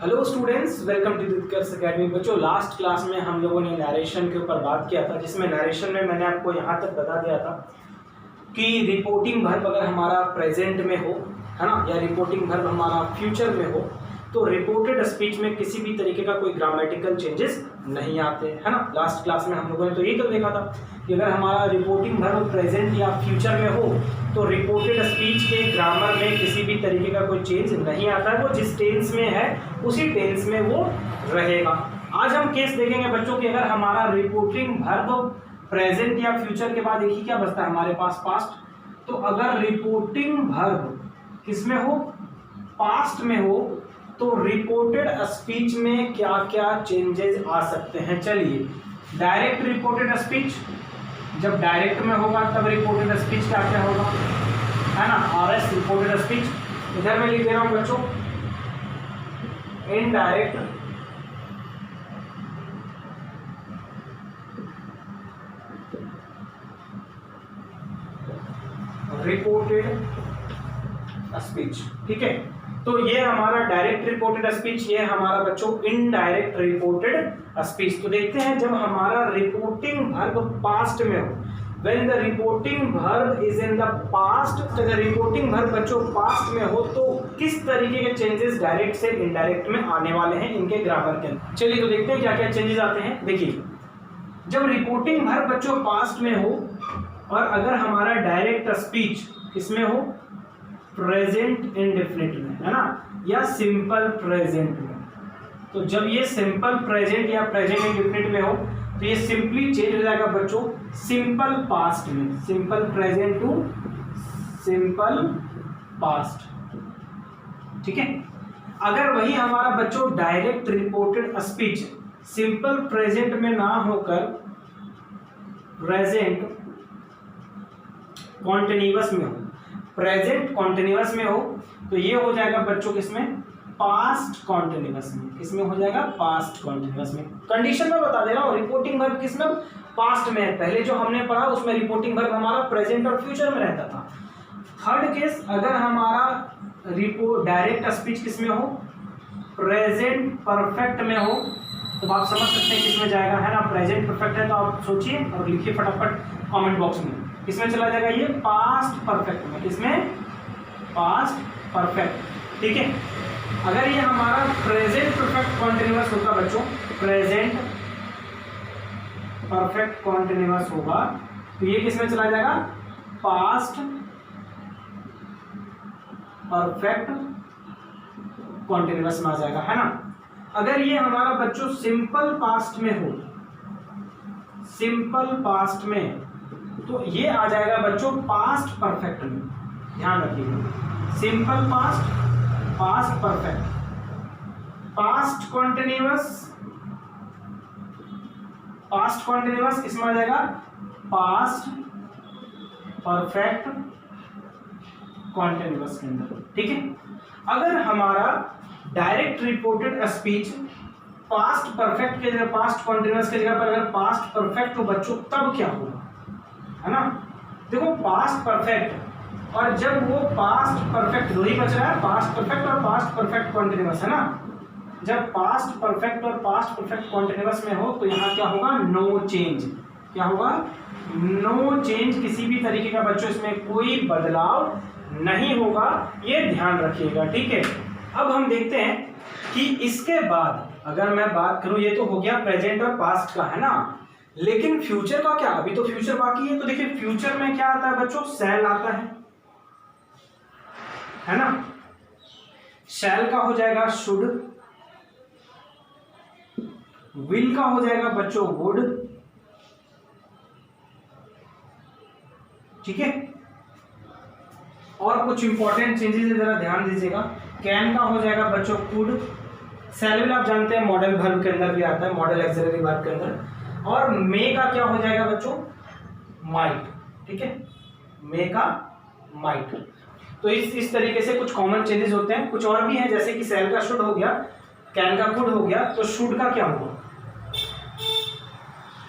Hello students, welcome to दिक्कर्स academy. बच्चों, last class में हम लोगों ने नरेशन के ऊपर बात किया था, जिसमें नरेशन में मैंने आपको यहाँ तक बता दिया था कि रिपोर्टिंग वर्ब अगर हमारा प्रेजेंट में हो, है ना, या रिपोर्टिंग वर्ब हमारा फ्यूचर में हो, तो रिपोर्टेड स्पीच में किसी भी तरीके का कोई ग्रामेटिकल चेंजेस नहीं आते, है ना। लास्ट क्लास में हम लोगों ने तो यही तो देखा था कि अगर हमारा रिपोर्टिंग वर्ब प्रेजेंट या फ्यूचर में हो तो रिपोर्टेड स्पीच के ग्रामर में किसी भी तरीके का कोई चेंज नहीं आता है, वो जिस टेंस में है उसी टेंस में वो रहेगा। आज हम केस देखेंगे बच्चों कि अगर हमारा रिपोर्टिंग वर्ब प्रेजेंट या फ्यूचर के बाद एक ही क्या बचता है हमारे पास, पास्ट। तो अगर रिपोर्टिंग वर्ब किसमें हो, पास्ट में हो, तो रिपोर्टेड स्पीच में क्या क्या चेंजेस आ सकते हैं। चलिए, डायरेक्ट रिपोर्टेड स्पीच, जब डायरेक्ट में होगा तब रिपोर्टेड स्पीच क्या क्या होगा, है ना, आरएस रिपोर्टेड स्पीच। इधर मैं लिख दे रहा हूं बच्चों इनडायरेक्ट रिपोर्टेड स्पीच, ठीक है। तो ये हमारा डायरेक्ट रिपोर्टेड स्पीच, ये हमारा बच्चों इनडायरेक्ट रिपोर्टेड स्पीच। तो देखते हैं जब हमारा रिपोर्टिंग वर्ब पास्ट में हो, when the reporting verb is in the past, तो अगर रिपोर्टिंग वर्ब बच्चों पास्ट में हो तो किस तरीके के चेंजेस डायरेक्ट से इनडायरेक्ट में आने वाले हैं इनके ग्रामर के अंदर। चलिए तो देखते हैं क्या क्या चेंजेस आते हैं। देखिए, जब रिपोर्टिंग वर्ब बच्चों पास्ट में हो और अगर हमारा डायरेक्ट स्पीच किसमें हो, प्रेजेंट इंडेफिनिट में, है ना, या सिंपल प्रेजेंट में। तो जब ये सिंपल प्रेजेंट या प्रेजेंट इंडेफिनिट में हो तो ये सिंपली चेंज हो जाएगा बच्चों सिंपल पास्ट में, simple present to simple past, ठीक है। अगर वही हमारा बच्चों direct reported speech simple present में ना होकर प्रेजेंट कॉन्टिन्यूअस में हो, प्रेजेंट कॉन्टिन्यूअस में हो, तो ये हो जाएगा बच्चों किसमें, पास्ट कॉन्टिन्यूअस में। किसमें हो जाएगा, पास्ट कॉन्टिन्यूअस में। कंडीशन में बता दे रहा हूं, रिपोर्टिंग वर्ब किसमें, पास्ट में है। पहले जो हमने पढ़ा उसमें रिपोर्टिंग वर्ब हमारा प्रेजेंट और फ्यूचर में रहता था। थर्ड केस, अगर हमारा डायरेक्ट स्पीच किसमें हो, प्रेजेंट परफेक्ट में हो, तो आप समझ सकते हैं किसमें जाएगा, है ना। प्रेजेंट परफेक्ट है तो आप सोचिए और लिखिए फटाफट कमेंट बॉक्स में, किसमें चला जाएगा ये, पास्ट परफेक्ट में। किसमें, पास्ट परफेक्ट, ठीक है। अगर ये हमारा प्रेजेंट परफेक्ट कॉन्टिन्यूअस होगा बच्चों, प्रेजेंट परफेक्ट कॉन्टिन्यूअस होगा तो ये किसमें चला जाएगा, पास्ट परफेक्ट कॉन्टिन्यूअस में आ जाएगा, है ना। अगर ये हमारा बच्चों सिंपल पास्ट में हो, सिंपल पास्ट में, तो ये आ जाएगा बच्चों पास्ट परफेक्ट में। ध्यान रखिएगा, simple past, past perfect, past continuous, past continuous किसमें आ जाएगा, पास्ट परफेक्ट कॉन्टिन्यूअस के अंदर, ठीक है। अगर हमारा direct reported speech past perfect के जगह, पास्ट कॉन्टिन्यूअस के जगह पर अगर पास्ट परफेक्ट हो बच्चों, तब क्या होगा, है ना। देखो, पास्ट परफेक्ट और जब वो पास्ट परफेक्ट, दो ही बच रहा है, पास्ट परफेक्ट और पास्ट परफेक्ट कॉन्टिन्यूअस, है ना। जब पास्ट परफेक्ट और पास्ट परफेक्ट कॉन्टिन्यूअस में हो तो यहाँ क्या होगा, नो चेंज। क्या होगा, नो चेंज, किसी भी तरीके का बच्चों इसमें कोई बदलाव नहीं होगा, ये ध्यान रखिएगा, ठीक है। अब हम देखते हैं कि इसके बाद अगर मैं बात करूं, ये तो हो गया प्रेजेंट और पास्ट का, है ना, लेकिन फ्यूचर का क्या, अभी तो फ्यूचर बाकी है। तो देखिए, फ्यूचर में क्या आता है बच्चों, शैल आता है ना। शैल का हो जाएगा शुड, विल का हो जाएगा बच्चों वुड, ठीक है। और कुछ इंपॉर्टेंट चेंजेस है, जरा ध्यान दीजिएगा। कैन का हो जाएगा बच्चों कुड, शैल विल आप जानते हैं मॉडल वर्ब के अंदर भी आता है, मॉडल ऑक्सिलरी वर्ब के अंदर। और मे का क्या हो जाएगा बच्चों, माइट, ठीक है, मे का माइट। तो इस तरीके से कुछ कॉमन चेंजेस होते हैं। कुछ और भी हैं, जैसे कि शैल का शुड हो गया, कैन का कुड हो गया, तो शुड का क्या होगा,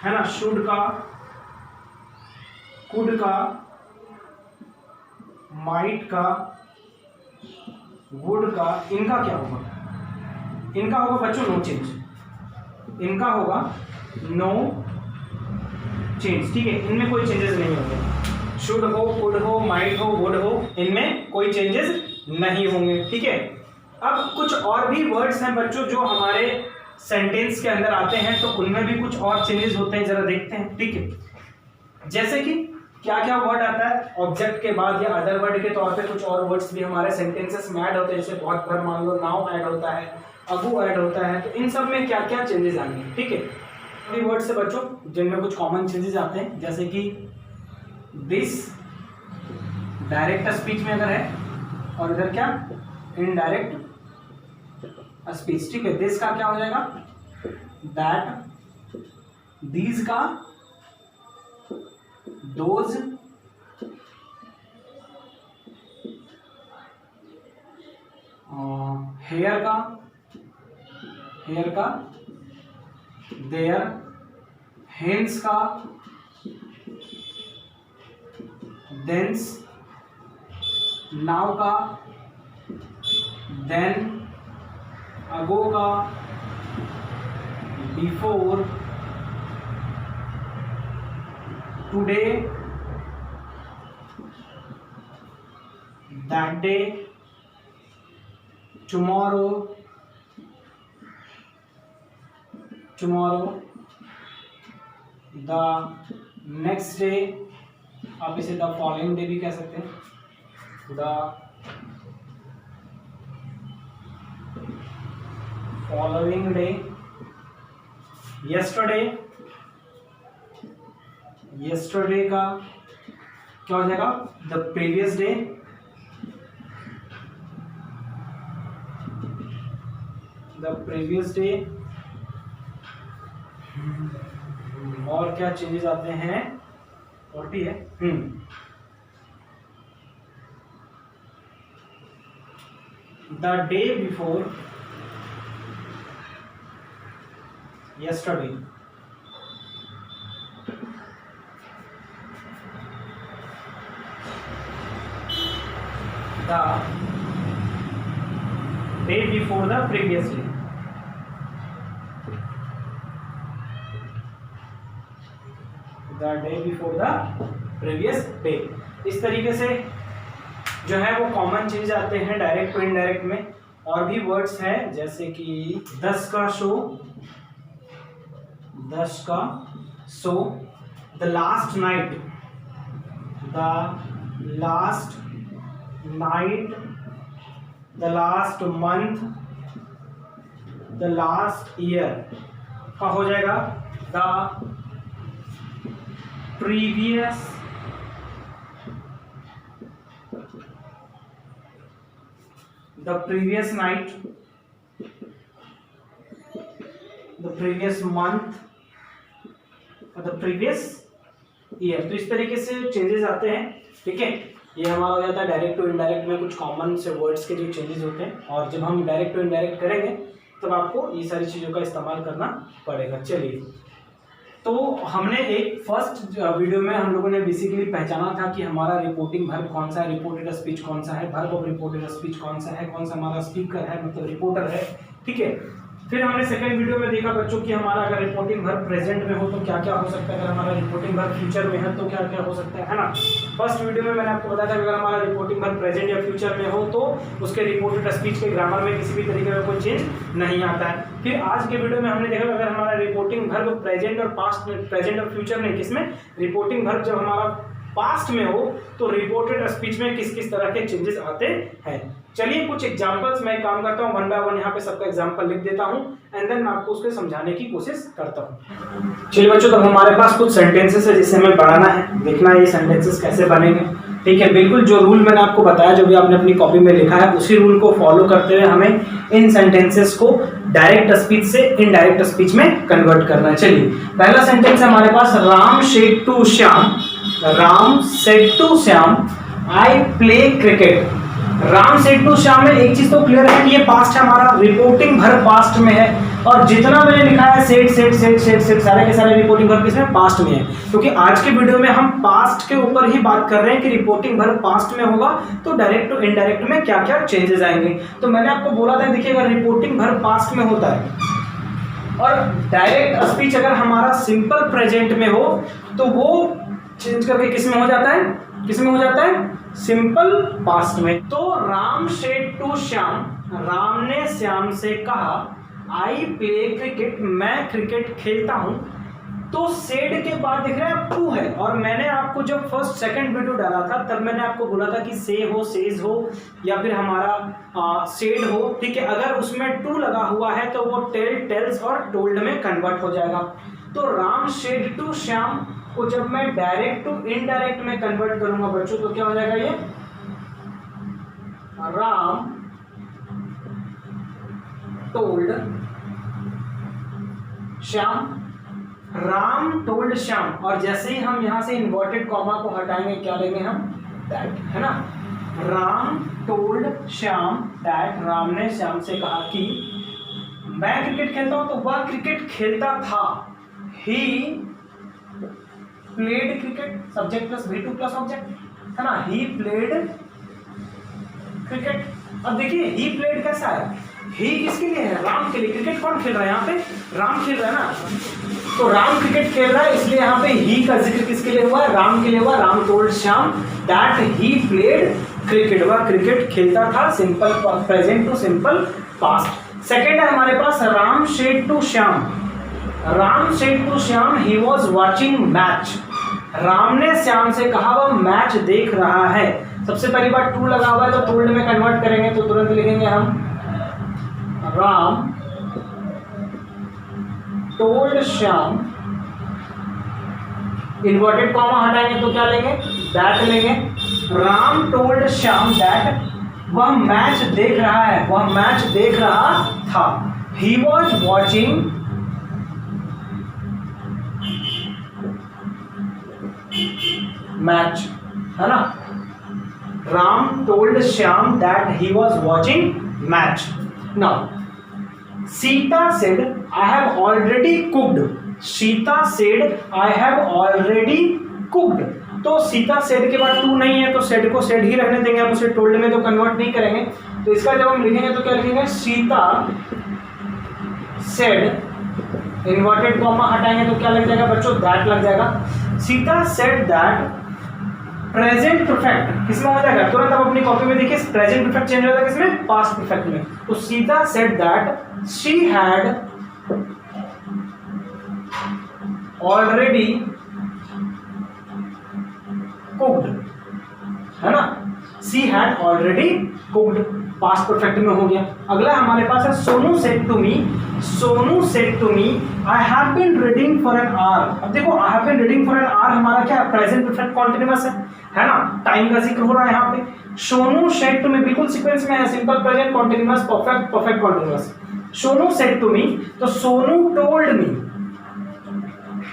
है ना, शुड का, कुड का, माइट का, वुड का, इनका क्या होगा, इनका होगा बच्चों नो चेंज, इनका होगा नो चेंज, ठीक है, इनमें कोई चेंजेस नहीं होंगे। शुड हो, कुड हो, माइट हो, वुड हो, इनमें कोई चेंजेस नहीं होंगे, ठीक है। अब कुछ और भी वर्ड्स हैं बच्चों जो हमारे सेंटेंस के अंदर आते हैं, तो उनमें भी कुछ और चेंजेस होते हैं, जरा देखते हैं, ठीक है। जैसे कि क्या क्या वर्ड आता है ऑब्जेक्ट के बाद या अदर वर्ड के तौर पे, कुछ और वर्ड्स भी हमारे सेंटेंसेस में ऐड होते हैं, जैसे बहुत बार मान लो नाउ ऐड होता है, अगो ऐड होता है, तो इन सब में क्या क्या चेंजेस आएंगे, ठीक है। अभी वर्ड से बच्चों जिनमें कुछ कॉमन चेंजेस आते हैं, जैसे कि दिस डायरेक्ट स्पीच में अगर है, और इधर क्या इनडायरेक्ट स्पीच, ठीक है। दिस का क्या हो जाएगा दैट, दीज का दोज, हेयर का देयर, हेंस का देंस, नाउ का देन, अगो का before, today that day, tomorrow the next day, आप इसे द फॉलोइंग डे भी कह सकते हैं, द फॉलोइंग डे, यस्टरडे का क्या हो जाएगा द प्रीवियस डे, और क्या चेंजेस आते हैं, और भी है the day before yesterday, the day before the previous day, the day before the previous day। इस तरीके से जो है वो कॉमन चेंज आते हैं डायरेक्ट टू इनडायरेक्ट में। और भी वर्ड्स हैं जैसे कि 10 का शो, 10 का सो, the last night, the last night, the last month, the last year का हो जाएगा the previous night, the previous month, the previous year. तो इस तरीके से चेंजेस आते हैं, ठीक है। ये हमारा हो जाता है डायरेक्ट टू इनडायरेक्ट में कुछ कॉमन से वर्ड्स के जो चेंजेस होते हैं। और जब हम डायरेक्ट टू इनडायरेक्ट करेंगे तब आपको ये सारी चीज़ों का इस्तेमाल करना पड़ेगा। चलिए, तो हमने एक फर्स्ट वीडियो में हम लोगों ने बेसिकली पहचाना था कि हमारा रिपोर्टिंग वर्ब कौन सा है, रिपोर्टेड स्पीच कौन सा है, वर्ब ऑफ रिपोर्टेड स्पीच कौन सा है, कौन सा हमारा स्पीकर है मतलब रिपोर्टर है, ठीक है। फिर हमने सेकंड वीडियो में देखा बच्चों कि हमारा अगर रिपोर्टिंग वर्ब प्रेजेंट में हो तो क्या क्या हो सकता है, अगर हमारा रिपोर्टिंग वर्ब फ्यूचर में है तो क्या क्या हो सकता है ना। फर्स्ट वीडियो में मैंने आपको बताया था कि अगर हमारा रिपोर्टिंग वर्ब प्रेजेंट या फ्यूचर में हो तो उसके रिपोर्टेड स्पीच के ग्रामर में किसी भी तरीके का कोई चेंज नहीं आता है। फिर आज के वीडियो में हमने देखा अगर हमारा रिपोर्टिंग वर्ब प्रेजेंट और पास्ट में, प्रेजेंट और फ्यूचर में, किसमें रिपोर्टिंग वर्ब जब हमारा पास्ट में हो तो रिपोर्टेड स्पीच में किस किस तरह के चेंजेस आते हैं। चलिए कुछ एग्जांपल्स मैं काम करता हूँ, वन बाय वन यहाँ पे सबका एग्जांपल लिख देता हूँ एंड देन मैं आपको उसको समझाने की कोशिश करता हूँ। चलिए बच्चों, तो हमारे पास कुछ सेंटेंसेस है जिसे हमें पढ़ाना है, देखना है ये सेंटेंसेस कैसे बनेंगे, ठीक है। बिल्कुल जो रूल मैंने आपको बताया, जो भी आपने अपनी कॉपी में लिखा है, उसी रूल को फॉलो करते हुए हमें इन सेंटेंसेस को डायरेक्ट स्पीच से इनडायरेक्ट स्पीच में कन्वर्ट करना है। चलिए, पहला सेंटेंस है हमारे पास, Ram said to Shyam, Ram said to Shyam, I play cricket. Ram said to Shyam में एक चीज तो क्लियर है कि ये पास्ट है हमारा, रिपोर्टिंग भर पास्ट में है, और जितना मैंने लिखा है said said said said said सारे के सारे रिपोर्टिंग भर किसमें पास्ट में है, क्योंकि आज के वीडियो में हम पास्ट के ऊपर ही बात कर रहे हैं कि रिपोर्टिंग भर पास्ट में होगा तो डायरेक्ट टू इनडायरेक्ट में क्या क्या चेंजेस आएंगे। तो मैंने आपको बोला था, देखिए अगर रिपोर्टिंग भर पास्ट में होता है और डायरेक्ट स्पीच अगर हमारा सिंपल प्रेजेंट में हो तो वो चेंज करके किस में हो जाता है, किस में हो जाता है, सिंपल पास्ट में। तो राम सेड टू श्याम, राम ने श्याम से कहा आई प्ले क्रिकेट, मैं क्रिकेट खेलता हूं। तो सेड के बाद दिख रहा है टू है, और मैंने आपको जब फर्स्ट सेकंड वीडियो डाला था तब मैंने आपको बोला था कि से हो, सेज हो, या फिर हमारा सेड हो, ठीक है। अगर उसमें टू लगा हुआ है तो वो टेल, टेल्स और टोल्ड में कन्वर्ट हो जाएगा। तो राम सेड टू श्याम को जब मैं डायरेक्ट टू इनडायरेक्ट में कन्वर्ट करूंगा बच्चों तो क्या हो जाएगा, ये राम टोल्ड श्याम, राम टोल्ड श्याम, और जैसे ही हम यहां से इन्वर्टेड कॉमा को हटाएंगे क्या लेंगे हम, दैट, है ना। राम टोल्ड श्याम दैट, राम ने श्याम से कहा कि मैं क्रिकेट खेलता हूं, तो वह क्रिकेट खेलता था। ही played cricket, subject plus V2 plus object, है ना। ही प्लेड क्रिकेट। अब देखिए ही प्लेड कैसा है, ही किसके लिए है, राम के लिए। क्रिकेट कौन खेल रहा है यहाँ पे, राम खेल रहा है ना, तो राम क्रिकेट खेल रहा है, इसलिए यहाँ पे ही का जिक्र किसके लिए हुआ है, राम के लिए हुआ। Ram told Shyam that he played cricket, वह क्रिकेट खेलता था, simple present to simple past. Second है हमारे पास Ram said to Shyam, Ram said to Shyam he was watching match, Ram ने श्याम से कहा वह मैच देख रहा है। सबसे पहली बार टू लगा हुआ है तो टोल्ड में कन्वर्ट करेंगे तो तुरंत लिखेंगे हम Ram told Shyam, inverted comma हटाएंगे तो क्या लेंगे, दैट लेंगे। राम टोल्ड श्याम दैट वह मैच देख रहा है, वह मैच देख रहा था। ही वॉज वॉचिंग मैच, है ना। Ram told Shyam that he was watching match. Now Sita said I have already cooked, Sita said I have already cooked. तो सीता सेड के बाद टू नहीं है तो सेड को सेड ही रहने देंगे, हम उसे टोल्ड में तो कन्वर्ट नहीं करेंगे। तो इसका जब हम लिखेंगे तो क्या लिखेंगे, सीता सेड, इन्वर्टेड कॉमा हटाएंगे तो क्या लग जाएगा बच्चों, दैट लग जाएगा। Sita said that, present perfect किसमें हो जाएगा, तुरंत आप अपनी कॉपी में देखिए प्रेजेंट परफेक्ट चेंज हो जाएगा किसमें, पास्ट परफेक्ट में। तो Sita said that she had already cooked, है ना, she had already cooked, past perfect में हो गया। अगला हमारे पास है Sonu said to me, Sonu said to me I have been reading for an hour. अब देखो I have been reading for an hour हमारा क्या, प्रेजेंट परफेक्ट कॉन्टिन्यूअस है ना, टाइम का जिक्र हो रहा है यहाँ पे। सोनू सेड टू मी बिल्कुल सीक्वेंस में है, simple present continuous perfect perfect continuous. Sonu said to me, तो सोनू टोल्ड मी,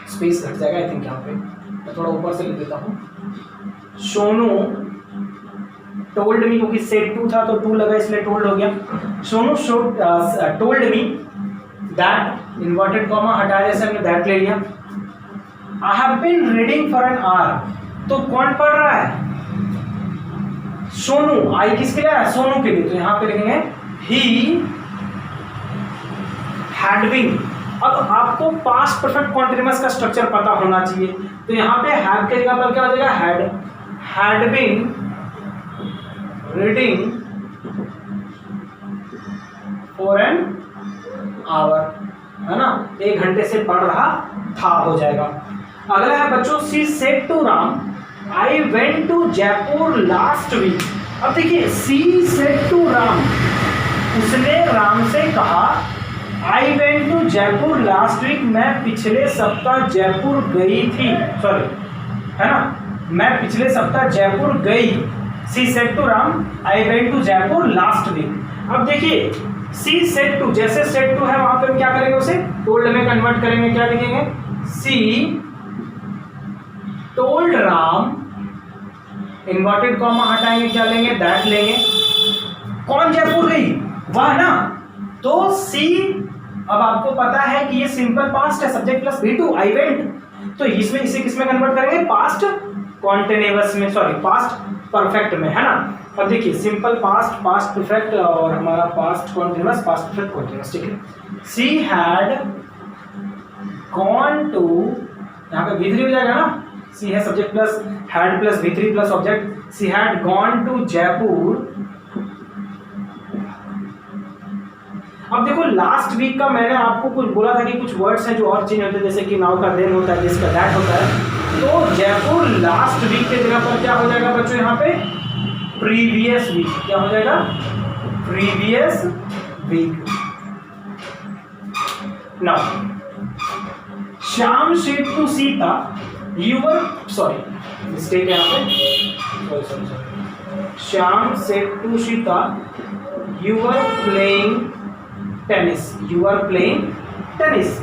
स्पेस घट जाएगा आई थिंक यहाँ पे, मैं थोड़ा ऊपर से लिख देता हूँ। सोनू टोल्ड मी, क्योंकि सेड टू था तो टू लगा इसलिए टोल्ड हो गया। Sonu told me that, inverted comma हटाया जैसे हमने दैट ले लिया। I have been reading for an hour, तो कौन पढ़ रहा है, सोनू। आई किसके लिए है, सोनू के लिए, तो यहां पे लिखेंगे ही हैड बीन। अब आपको पास्ट परफेक्ट कॉन्टिन्यूअस का स्ट्रक्चर पता होना चाहिए, तो यहां पे हैव के जगह पर क्या हो जाएगा, had been reading for an hour, है ना, 1 घंटे से पढ़ रहा था हो जाएगा। अगला है बच्चों she said to Ram I went to Jaipur last week. अब देखिए सी सेड टू राम, उसने राम से कहा I went to Jaipur last week, मैं पिछले सप्ताह जयपुर गई थी, सॉरी, है ना, मैं पिछले सप्ताह जयपुर गई। She said to Ram I went to Jaipur last week. अब देखिए सी सेड टू, जैसे सेड टू है वहां पे हम क्या करेंगे, उसे टोल्ड में कन्वर्ट करेंगे, क्या लिखेंगे, सी टोल्ड राम, इन्वर्टेड कॉमा हटाएंगे क्या लेंगे, दैट लेंगे। कौन जयपुर गई? वह ना। तो सी, अब आपको पता है कि ये सिंपल पास्ट है, subject plus V2 I went, तो इसमें इसे किसमें कन्वर्ट करेंगे? पास्ट कॉन्टिन्यूअस में, सॉरी पास्ट परफेक्ट में, है ना। अब देखिए सिंपल पास्ट, पास्ट परफेक्ट और हमारा past continuous, past perfect continuous, ठीक है। सी हैड गॉन टू, यहाँ पे V3 हो जाएगा ना, सी है subject plus had plus V3 plus object, she had gone to Jaipur. अब देखो लास्ट वीक का मैंने आपको कुछ बोला था कि कुछ वर्ड्स हैं जो और चेंज होते हैं, जैसे कि नाउ का देन होता है, जिसका दैट होता है। तो जयपुर लास्ट वीक के जगह पर क्या हो जाएगा बच्चों? यहाँ पे प्रीवियस वीक, क्या हो जाएगा? Previous week. Now Shyam said to Sita you were, sorry mistake है यहाँ पे, sorry Shyam said to Sita you were playing tennis, you are playing tennis.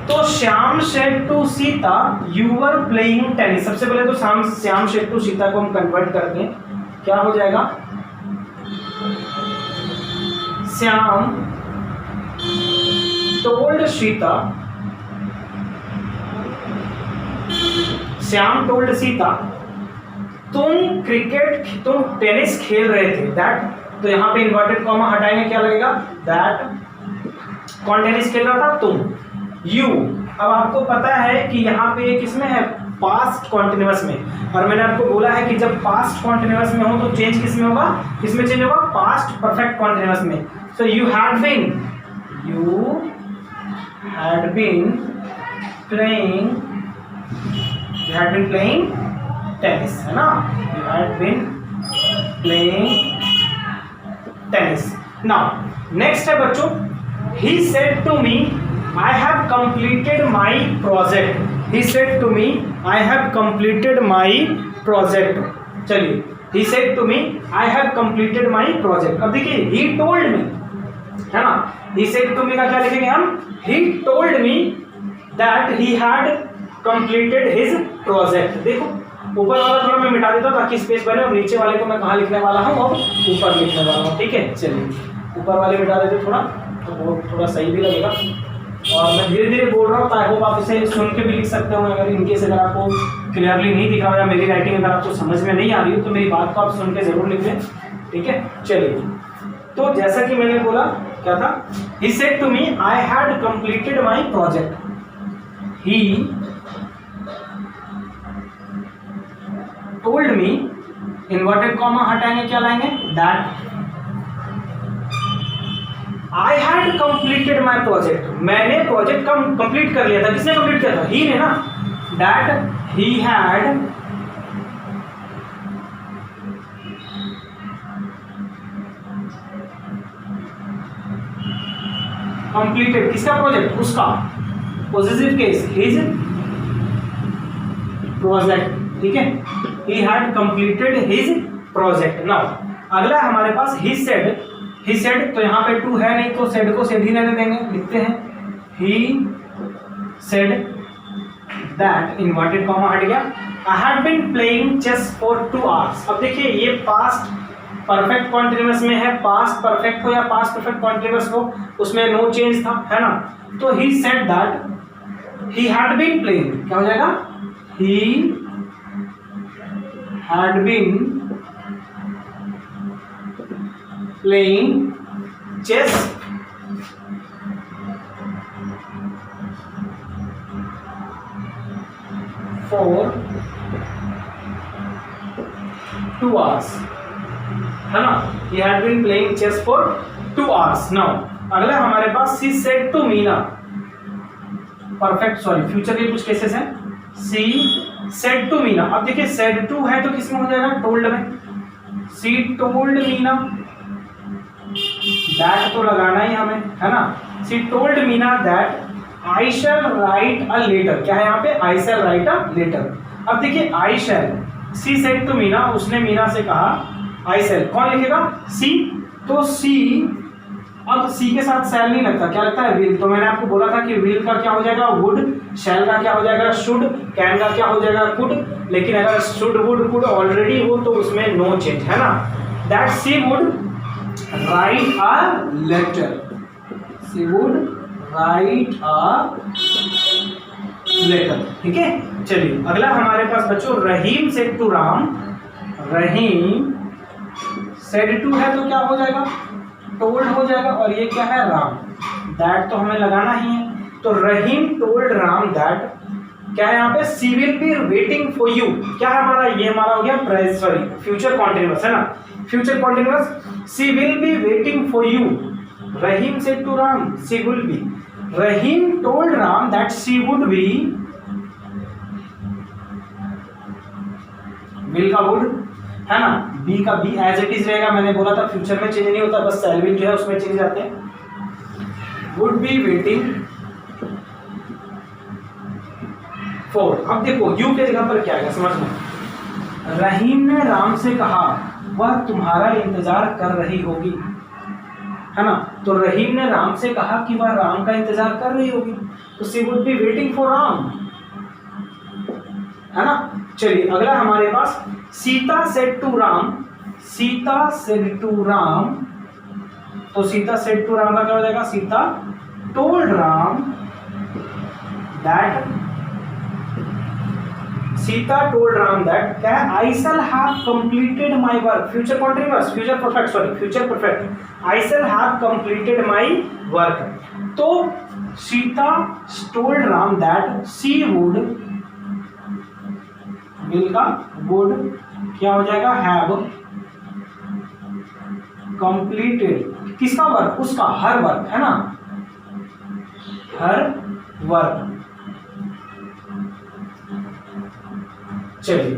तो Shyam said to Sita you are playing tennis. सबसे पहले तो श्याम सेड टू सीता को हम कन्वर्ट करते हैं, क्या हो जाएगा? श्याम टोल्ड सीता, श्याम टोल्ड सीता तुम टेनिस खेल रहे थे, दैट, तो यहाँ पे इन्वर्टेड कॉमा हटाएंगे, क्या लगेगा? दैट, कौन टेनिस खेल रहा था? तुम। यू, अब आपको पता है कि यहाँ पे किसमें है? पास्ट कॉन्टिन्यूअस में, और मैंने आपको बोला है कि जब पास्ट कॉन्टिन्यूअस में हो तो चेंज किसमें होगा? किसमें चेंज होगा? पास्ट परफेक्ट कॉन्टिन्यूअस में। So you had been playing tennis, है ना। You had been playing tennis. Now next है बच्चों, he said to me I have completed my project, he said to me I have completed my project। चलिए, he said to me I have completed my project। अब देखिए he told me, है ना, he said to me का क्या लिखेंगे हम? he told me that he had completed his project। देखो ऊपर वाला थोड़ा मैं मिटा देता हूँ ताकि स्पेस बने, और नीचे वाले को मैं कहाँ लिखने वाला हूँ? और ऊपर लिखने वाला हूँ, ठीक है। चलिए ऊपर वाले मिटा देते थोड़ा, तो वो थोड़ा सही भी लगेगा। और मैं धीरे धीरे बोल रहा हूँ, आई होप आप इसे सुन के भी लिख सकते हो। अगर इनकेस अगर आपको क्लियरली नहीं दिख रहा या मेरी राइटिंग अगर आपको समझ में नहीं आ रही हो तो मेरी बात को आप सुन के जरूर लिख लें, ठीक है। चलिए, तो जैसा कि मैंने बोला, क्या था? He said to me I had completed my project, he told me, inverted comma हटाएंगे, क्या लाएंगे? That I had completed my project, मैंने प्रोजेक्ट का कंप्लीट कर लिया था। किसने कंप्लीट किया था? ही ने ना। That he had completed, किसका प्रोजेक्ट? उसका। पॉजिटिव केस, his project, ठीक है। He had completed his project। Now अगला हमारे पास he said, he said, तो यहाँ पे टू है नहीं तो said को said ही रहने देंगे, लिखते हैं he said that, inverted comma हट गया, I had been playing chess for 2 hours। अब देखिए ये पास्ट परफेक्ट कॉन्टिन्यूअस में है, पास्ट परफेक्ट हो या पास्ट परफेक्ट कॉन्टिन्यूअस हो उसमें नो चेंज था, है ना। तो he said that he had been playing, क्या हो जाएगा? he had been playing chess for 2 hours, है ना। He had been playing chess for 2 hours। Now अगला हमारे पास she said to Meena, perfect, sorry future के कुछ केसेस हैं। she said to Meena, अब देखिए said to है तो किसमें हो जाएगा? told में। she told Meena, that तो लगाना ही हमें, है ना। she told Meena that I shall write a letter, क्या है यहाँ पे? I shall write a letter। अब देखिए I shall, she said to Meena, उसने मीना से कहा I shall, कौन लिखेगा? she, तो she, अब सी के साथ शैल नहीं लगता, क्या लगता है? विल। तो मैंने आपको बोला था कि विल का क्या हो जाएगा? वुड। शैल का क्या हो जाएगा? शुड। कैन का क्या हो जाएगा? कुड। लेकिन अगर शुड वुड कुड ऑलरेडी हो तो उसमें नो चेंज, है ना। That she would write a letter, she would write a letter. ठीक है, चलिए अगला हमारे पास बच्चों Rahim said to Ram, Rahim said to है तो क्या हो जाएगा, टोल्ड हो जाएगा, और ये क्या है राम, दैट तो हमें लगाना ही है। तो रहीम टोल्ड राम दैट, क्या है यहाँ पे, she will be waiting for you, क्या है हमारा, ये हमारा हो गया प्रेजेंट, सॉरी फ्यूचर कॉन्टिन्यूअस है ना, future continuous, she will be waiting for you, Rahim said to Ram she will be, Rahim told Ram that she would be, will का वुड है ना, बी का बी एज इट इज रहेगा, मैंने बोला था फ्यूचर में चेंज नहीं होता, बस शैल विल जो है उसमें चेंज आते हैं, वुड बी वेटिंग फॉर। अब देखो यू के जगह पर क्या है समझना, रहीम ने राम से कहा वह तुम्हारा इंतजार कर रही होगी, है ना, तो रहीम ने राम से कहा कि वह राम का इंतजार कर रही होगी, तो she would be waiting for Ram, है ना। चलिए अगला हमारे पास Sita said to Ram, Sita said to Ram, तो सीता सेड टू राम का क्या हो जाएगा, Sita told Ram that, Sita told Ram that क्या है, I shall have completed my work, future continuous, future perfect, sorry future perfect, I shall have completed my work, तो Sita told Ram that she would, will का would क्या हो जाएगा, हैव कंप्लीटेड, किसका work, उसका, her work है ना, हर वर्क। चलिए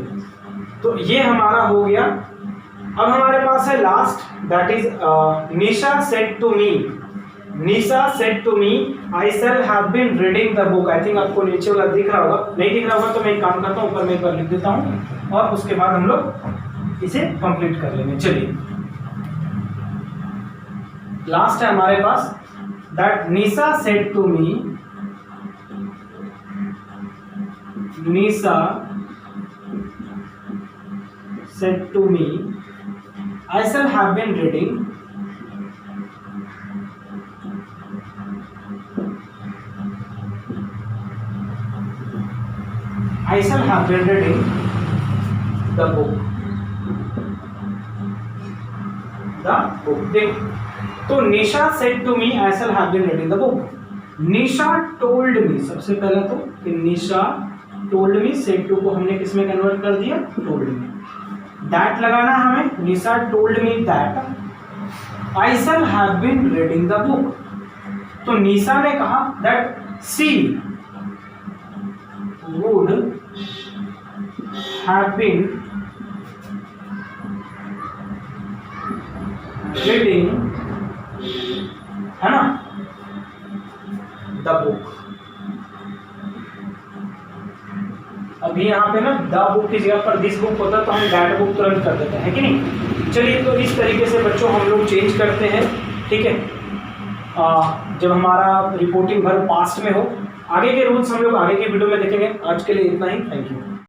तो ये हमारा हो गया। अब हमारे पास है last, that is Nisha said to me, Nisha said to me I shall have been reading the book, I think आपको नीचे वाला दिख रहा होगा, नहीं दिख रहा होगा तो मैं एक काम करता हूँ, ऊपर में एक बार लिख देता हूँ और उसके बाद हम लोग इसे कंप्लीट कर लेंगे। चलिए लास्ट है हमारे पास, that Nisha said to me, Nisha said to me I shall have been reading I shall have been reading the book, देखो तो निशा said to me I shall have been reading the book, Nisha told me, सबसे पहला तो कि निशा told me, said to को हमने किस में कन्वर्ट कर दिया, told me, दैट लगाना है हमें, Nisha told me that I shall have been reading the book, तो निशा ने कहा that she would have been reading, है ना, द बुक। अभी यहाँ पे ना द बुक की जगह पर दिस बुक होता तो हम दैट बुक तुरंत कर देते हैं कि नहीं। चलिए तो इस तरीके से बच्चों हम लोग चेंज करते हैं, ठीक है, जब हमारा रिपोर्टिंग वर्ब पास्ट में हो। आगे के रूल्स हम लोग आगे के वीडियो में देखेंगे। आज के लिए इतना ही, थैंक यू।